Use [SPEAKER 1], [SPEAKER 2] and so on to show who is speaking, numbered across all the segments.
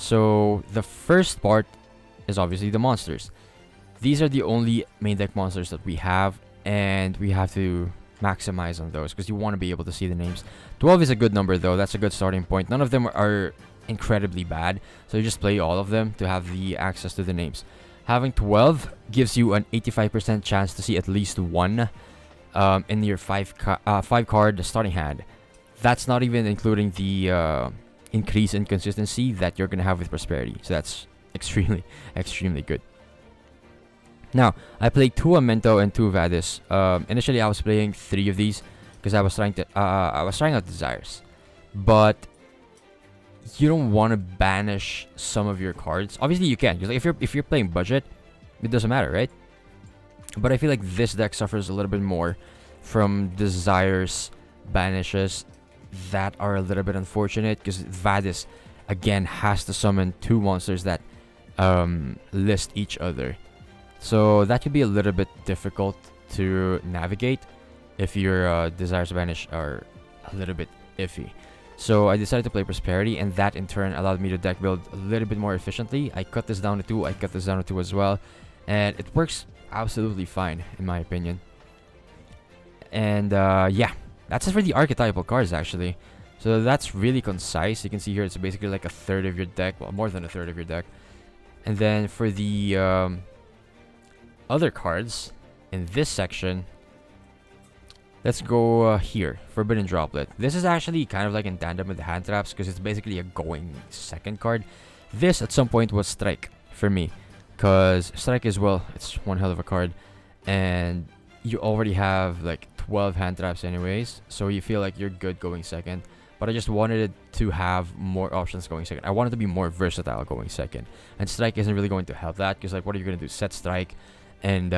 [SPEAKER 1] So the first part is obviously the monsters. These are the only main deck monsters that we have, and we have to maximize on those because you want to be able to see the names. 12 is a good number though. That's a good starting point. None of them are incredibly bad, so you just play all of them to have the access to the names. Having 12 gives you an 85% chance to see at least one in your 5 card starting hand. That's not even including the increase in consistency that you're gonna have with prosperity. So that's extremely good. Now I played 2 Amento and 2 Vadis. Initially I was playing 3 of these because I was trying out desires, but you don't want to banish some of your cards. Obviously you can, because if you're playing budget, it doesn't matter, right? But I feel like this deck suffers a little bit more from desires banishes that are a little bit unfortunate, because Vadis again has to summon 2 monsters that list each other. So that could be a little bit difficult to navigate if your desires banish are a little bit iffy. So I decided to play Prosperity, and that in turn allowed me to deck build a little bit more efficiently. I cut this down to 2, I cut this down to 2 as well, and it works absolutely fine in my opinion. And yeah, that's it for the archetypal cards actually. So that's really concise. You can see here it's basically like a third of your deck, well, more than a third of your deck. And then for the other cards in this section, let's go here. Forbidden Droplet. This is actually kind of like in tandem with the hand traps because it's basically a going second card. This at some point was Strike for me, because Strike is, well, it's one hell of a card, and you already have like 12 hand traps anyways, so you feel like you're good going second. But I just wanted it to have more options going second. I wanted to be more versatile going second, and Strike isn't really going to help that, because like what are you going to do? Set Strike and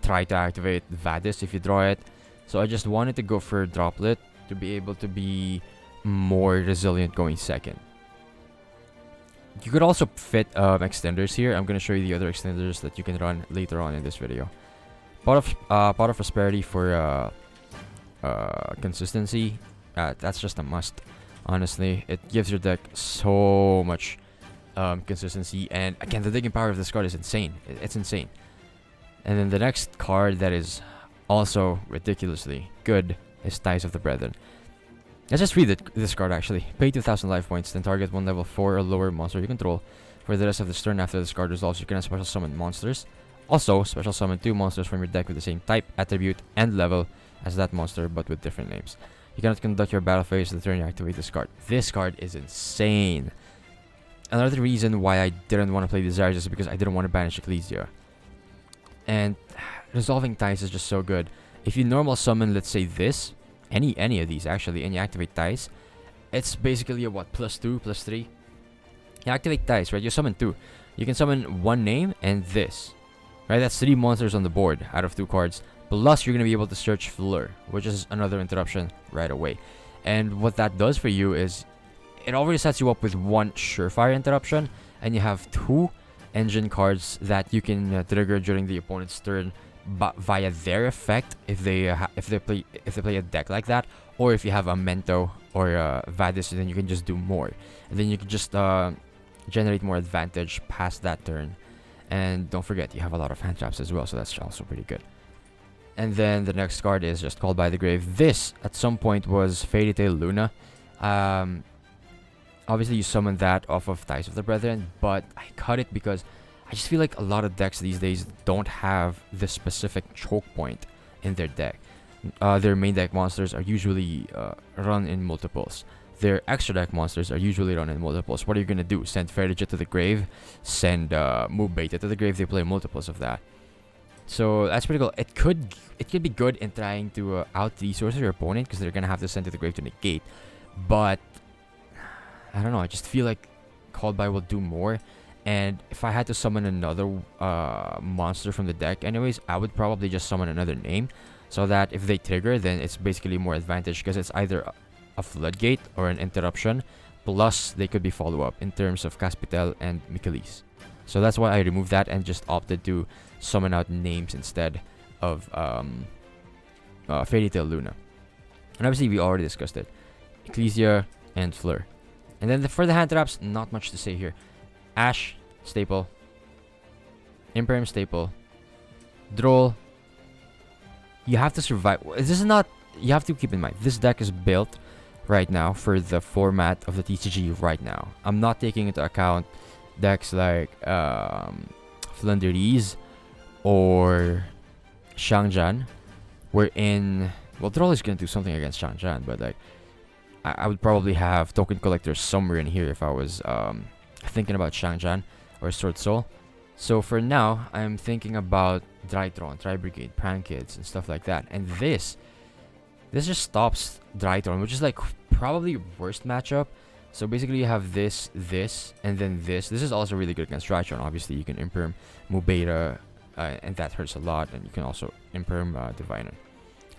[SPEAKER 1] try to activate Vadis if you draw it. So I just wanted to go for Droplet to be able to be more resilient going second. You could also fit extenders here. I'm going to show you the other extenders that you can run later on in this video. Pot of Prosperity for consistency. That's just a must, honestly. It gives your deck so much consistency, and again, the digging power of this card is insane. It's insane. And then the next card that is also ridiculously good is Ties of the Brethren. Let's just read this card actually. Pay 2,000 life points, then target 1 level 4 or lower monster you control. For the rest of this turn, after this card resolves, you can special summon monsters. Also, special summon 2 monsters from your deck with the same type, attribute, and level as that monster, but with different names. You cannot conduct your battle phase the turn you activate this card. This card is insane. Another reason why I didn't want to play Desires is because I didn't want to banish Ecclesia. And resolving Ties is just so good. If you normal summon, let's say this, any of these actually, and you activate Ties, it's basically a what, +2, +3. You activate Ties, right? You summon 2. You can summon 1 name and this, right? That's 3 monsters on the board out of 2 cards. Plus, you're going to be able to search Fleur, which is another interruption right away. And what that does for you is it already sets you up with 1 surefire interruption, and you have 2 engine cards that you can trigger during the opponent's turn, but via their effect if they play a deck like that, or if you have a Mento or a Vadis, then you can just do more, and then you can just generate more advantage past that turn. And don't forget, you have a lot of hand traps as well, so that's also pretty good. And then the next card is just Called by the Grave. This at some point was Fairy Tail Luna. Obviously you summon that off of Ties of the Brethren, but I cut it because I just feel like a lot of decks these days don't have this specific choke point in their deck. Their main deck monsters are usually run in multiples. Their extra deck monsters are usually run in multiples. What are you gonna do? Send Fairy Jet to the grave? Send Move Beta to the grave? They play multiples of that. So that's pretty cool. It could be good in trying to out-resource your opponent, because they're gonna have to send to the grave to negate. But I don't know. I just feel like Called by will do more. And if I had to summon another monster from the deck anyways, I would probably just summon another name, so that if they trigger, then it's basically more advantage, because it's either a floodgate or an interruption, plus they could be follow-up in terms of Caspitel and Michaelis. So that's why I removed that and just opted to summon out names instead of Fairy Tail Luna. And obviously we already discussed it. Ecclesia and Fleur. And then for the hand traps, not much to say here. Ash, staple. Imperm, staple. Droll. You have to survive. This is not... You have to keep in mind, this deck is built right now for the format of the TCG right now. I'm not taking into account decks like Flunderies or Shangjan. Wherein... Well, Droll is going to do something against Shangjan, but like... I would probably have Token Collector somewhere in here if I was thinking about Shangjan or Sword Soul. So for now, I'm thinking about Drytron, Tri-Brigade, Prankids, and stuff like that. And this just stops Drytron, which is like probably worst matchup. So basically you have this, and then this. This is also really good against Drytron. Obviously you can Imperm Mubeta, and that hurts a lot. And you can also Imperm Diviner.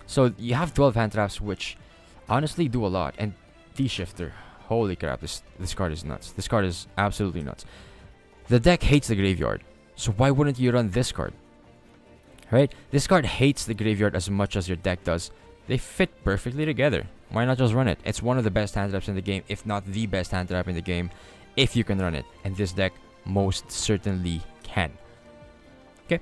[SPEAKER 1] So you have 12 hand traps, which honestly do a lot. And D-Shifter, holy crap, this card is nuts. This card is absolutely nuts. The deck hates the graveyard, so why wouldn't you run this card? Right? This card hates the graveyard as much as your deck does. They fit perfectly together. Why not just run it? It's one of the best hand traps in the game, if not the best hand trap in the game, if you can run it. And this deck most certainly can. Okay,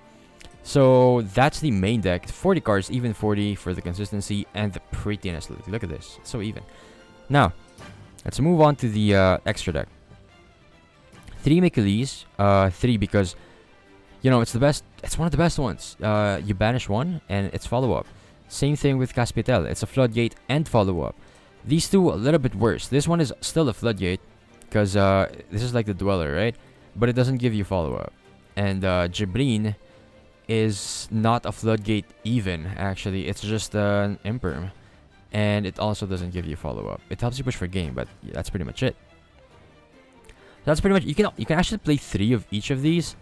[SPEAKER 1] so that's the main deck. 40 cards, even 40 for the consistency and the prettiness. Look at this, it's so even. Now, let's move on to the extra deck. 3 Michaelis, 3 because, you know, it's the best. It's one of the best ones. You banish one and it's follow-up. Same thing with Caspitel. It's a Floodgate and follow-up. These two a little bit worse. This one is still a Floodgate because this is like the Dweller, right? But it doesn't give you follow-up. And Jibrin is not a Floodgate even, actually. It's just an Imperm. And it also doesn't give you follow-up. It helps you push for game, but that's pretty much it. That's pretty much... You can actually play 3 of each of these.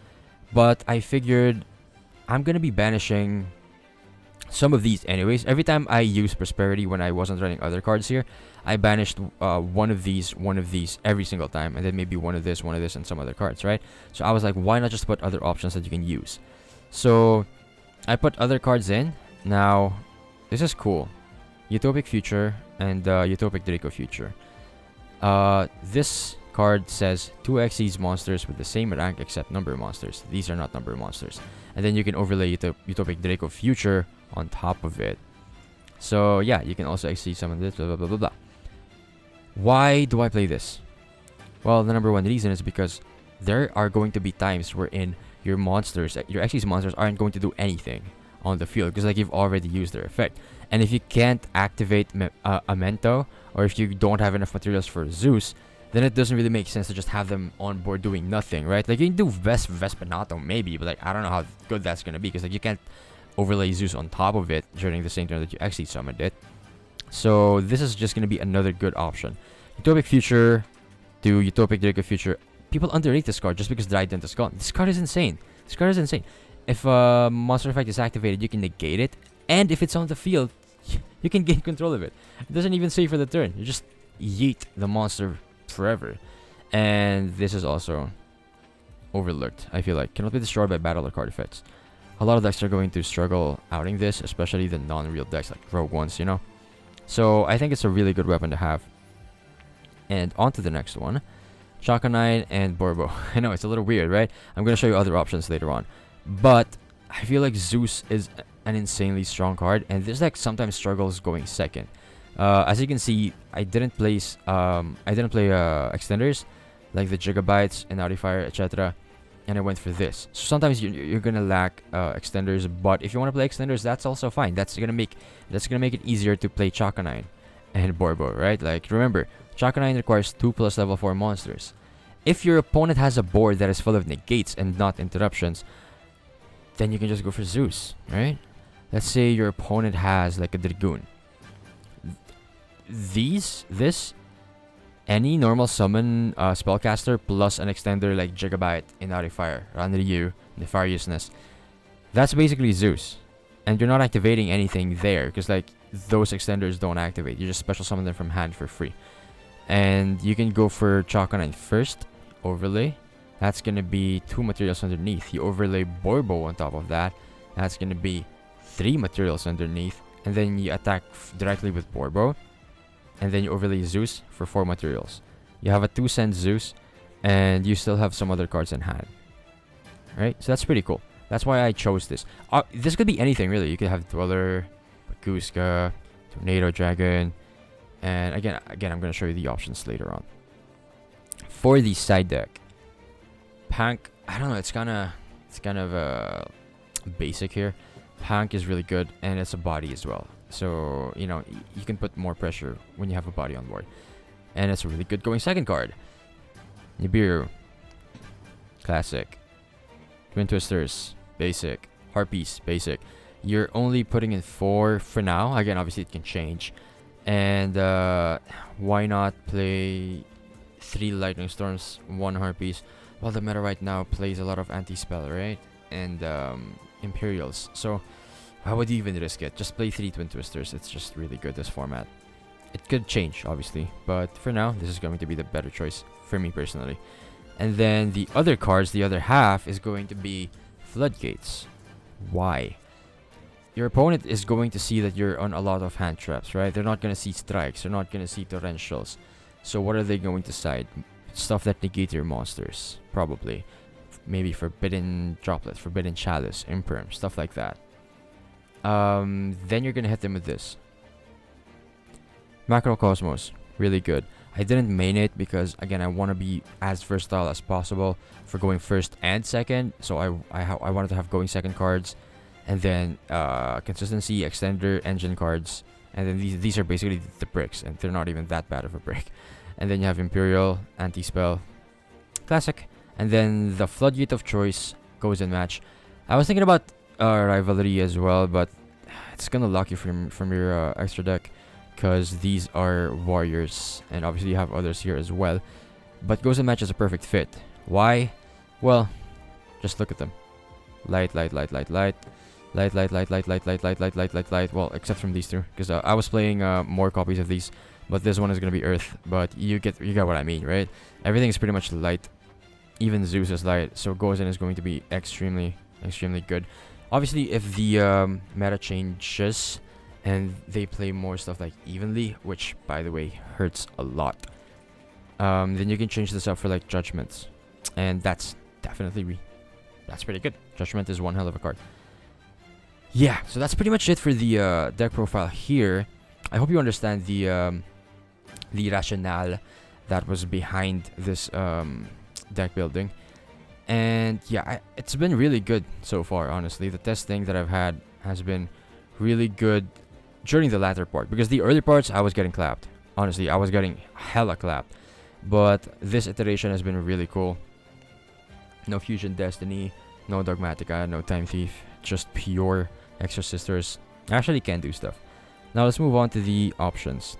[SPEAKER 1] But I figured I'm going to be banishing some of these anyways. Every time I use Prosperity when I wasn't running other cards here, I banished one of these every single time. And then maybe one of this, and some other cards, right? So I was like, why not just put other options that you can use? So I put other cards in. Now, this is cool. Utopic Future and Utopic Draco Future. This card says 2x these monsters with the same rank except number monsters. These are not number monsters. And then you can overlay Utopic Draco Future on top of it. So yeah, you can also exceed some of this, blah, blah, blah, blah, blah. Why do I play this? Well, the number one reason is because there are going to be times wherein your monsters, your Xyz monsters aren't going to do anything on the field because like you've already used their effect. And if you can't activate a Mento, or if you don't have enough materials for Zeus, then it doesn't really make sense to just have them on board doing nothing, right? Like you can do Vespinato maybe, but like I don't know how good that's gonna be because like you can't overlay Zeus on top of it during the same turn that you actually summoned it. So this is just gonna be another good option. Utopic Future to Utopic Draco Future. People underrate this card just because Dryden is gone. This card is insane. This card is insane. If a monster effect is activated, you can negate it, and if it's on the field, you can gain control of it. It doesn't even say for the turn. You just yeet the monster forever. And this is also overlooked, I feel like. Cannot be destroyed by battle or card effects. A lot of decks are going to struggle outing this, especially the non-real decks like rogue ones, you know. So I think it's a really good weapon to have. And on to the next one. Chakanine and Borbo. I know, it's a little weird, right? I'm going to show you other options later on. But I feel like Zeus is an insanely strong card, and this deck sometimes struggles going second. As you can see, I didn't play extenders like the Gigabytes and Audifire, etc. And I went for this. So sometimes you're gonna lack extenders, but if you want to play extenders, that's also fine. That's gonna make it easier to play Chakanine and Borbo, right? Like remember, Chakanine requires 2+ level 4 monsters. If your opponent has a board that is full of negates and not interruptions, then you can just go for Zeus, right? Let's say your opponent has like a Dragoon. Any normal summon spellcaster plus an extender like Gigabyte, Inaudifire, Ranryu, Nefariousness, that's basically Zeus. And you're not activating anything there because like those extenders don't activate. You just special summon them from hand for free. And you can go for Chakanine first, overlay. That's going to be 2 materials underneath. You overlay Borbo on top of that. That's going to be 3 materials underneath. And then you attack directly with Borbo. And then you overlay Zeus for 4 materials. You have a 2-cent Zeus, and you still have some other cards in hand. Right? So that's pretty cool. That's why I chose this. This could be anything, really. You could have Dweller, Baguska, Tornado Dragon, and again, I'm going to show you the options later on. For the side deck, Pank, I don't know, it's kind of basic here. Pank is really good, and it's a body as well. So, you know, you can put more pressure when you have a body on board. And it's a really good going second card. Nibiru, classic. Twin Twisters, basic. Harpies, basic. You're only putting in 4 for now. Again, obviously it can change. And why not play 3 Lightning Storms, 1 Harpies? Well, the meta right now plays a lot of anti-spell, right? And Imperials. So why would you even risk it? Just play 3 Twin Twisters. It's just really good, this format. It could change, obviously, but for now, this is going to be the better choice for me personally. And then the other cards, the other half, is going to be Floodgates. Why? Your opponent is going to see that you're on a lot of hand traps, right? They're not going to see strikes. They're not going to see torrentials. So what are they going to side? Stuff that negate your monsters, probably. Maybe Forbidden Droplet, Forbidden Chalice, Imperm, stuff like that. Then you're gonna hit them with this. Macrocosmos, really good. I didn't main it because, again, I want to be as versatile as possible for going first and second. So I wanted to have going second cards, and then consistency, extender, engine cards, and then these are basically the bricks, and they're not even that bad of a brick. And then you have Imperial, Anti-Spell, classic. And then the Floodgate of choice goes in match. I was thinking about Rivalry as well, but it's gonna lock you from your extra deck, because these are warriors, and obviously you have others here as well. But goes in match is a perfect fit. Why? Well, just look at them. Light, light, light, light, light. Light, light, light, light, light, light, light, light, light, light, light. Well, except from these two, because I was playing more copies of these, but this one is gonna be Earth. But you get what I mean, right? Everything is pretty much light. Even Zeus is light, so Gozen is going to be extremely good. Obviously, if the meta changes and they play more stuff like Evenly, which by the way hurts a lot, then you can change this up for like Judgments, and that's pretty good. Judgment is one hell of a card. Yeah, so that's pretty much it for the deck profile here. I hope you understand the rationale that was behind this deck building. And yeah, it's been really good so far, honestly. The testing that I've had has been really good during the latter part, because the early parts I was getting clapped. Honestly, I was getting hella clapped. But this iteration has been really cool. No Fusion Destiny, no Dogmatica, no Time Thief, just pure EXORSISTERS. Actually can do stuff. Now let's move on to the options.